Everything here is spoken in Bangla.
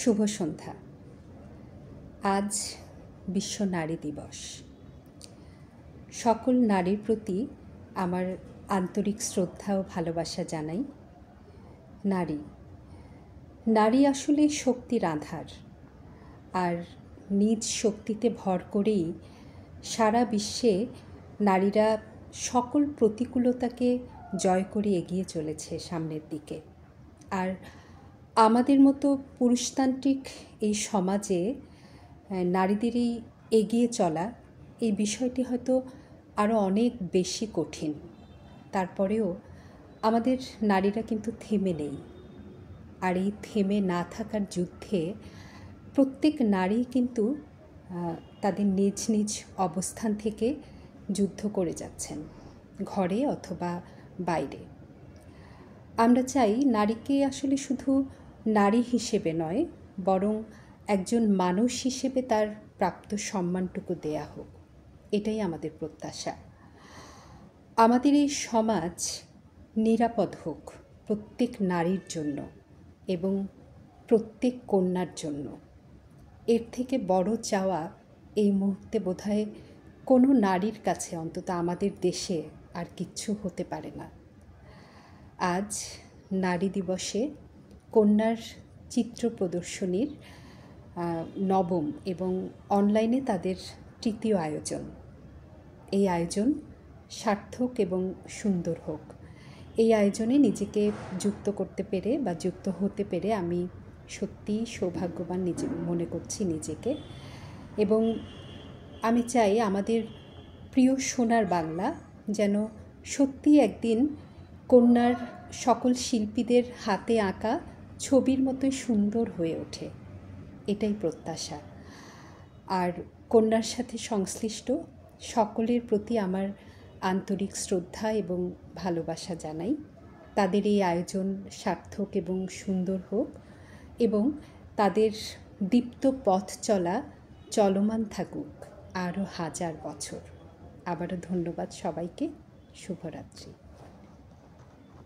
শুভ সন্ধ্যা। আজ বিশ্ব নারী দিবস। সকল নারীর প্রতি আমার আন্তরিক শ্রদ্ধা ও ভালোবাসা জানাই। নারী আসলে শক্তির আধার, আর নিজ শক্তিতে ভর করেই সারা বিশ্বে নারীরা সকল প্রতিকূলতাকে জয় করে এগিয়ে চলেছে সামনের দিকে। আর আমাদের মতো পুরুষতান্ত্রিক এই সমাজে নারীদের এই এগিয়ে চলা, এই বিষয়টি হয়তো আরও অনেক বেশি কঠিন। তারপরেও আমাদের নারীরা কিন্তু থেমে নেই। আর এই থেমে না থাকার যুদ্ধে প্রত্যেক নারী কিন্তু তাদের নিজ নিজ অবস্থান থেকে যুদ্ধ করে যাচ্ছেন, ঘরে অথবা বাইরে। আমরা চাই নারীকে আসলে শুধু নারী হিসেবে নয়, বরং একজন মানুষ হিসেবে তার প্রাপ্ত সম্মানটুকু দেয়া হোক, এটাই আমাদের প্রত্যাশা। আমাদের এই সমাজ নিরাপদ হোক প্রত্যেক নারীর জন্য এবং প্রত্যেক কন্যার জন্য। এর থেকে বড় চাওয়া এই মুহূর্তে বোধহয় কোনো নারীর কাছে, অন্তত আমাদের দেশে, আর কিচ্ছু হতে পারে না। আজ নারী দিবসে কন্যার চিত্র প্রদর্শনীর নবম এবং অনলাইনে তাদের তৃতীয় আয়োজন। এই আয়োজন সার্থক এবং সুন্দর হোক, এই আয়োজনে নিজেকে যুক্ত করতে পেরে বা যুক্ত হতে পেরে আমি সত্যিই সৌভাগ্যবান মনে করছি নিজেকে। এবং আমি চাই আমাদের প্রিয় সোনার বাংলা যেন সত্যিই একদিন কন্যার সকল শিল্পীদের হাতে আঁকা ছবির মতোই সুন্দর হয়ে ওঠে, এটাই প্রত্যাশা। আর কন্যার সাথে সংশ্লিষ্ট সকলের প্রতি আমার আন্তরিক শ্রদ্ধা এবং ভালোবাসা জানাই। তাদের এই আয়োজন সার্থক এবং সুন্দর হোক এবং তাদের দীপ্ত পথ চলা চলমান থাকুক আরও হাজার বছর। আবারও ধন্যবাদ সবাইকে। শুভরাত্রি।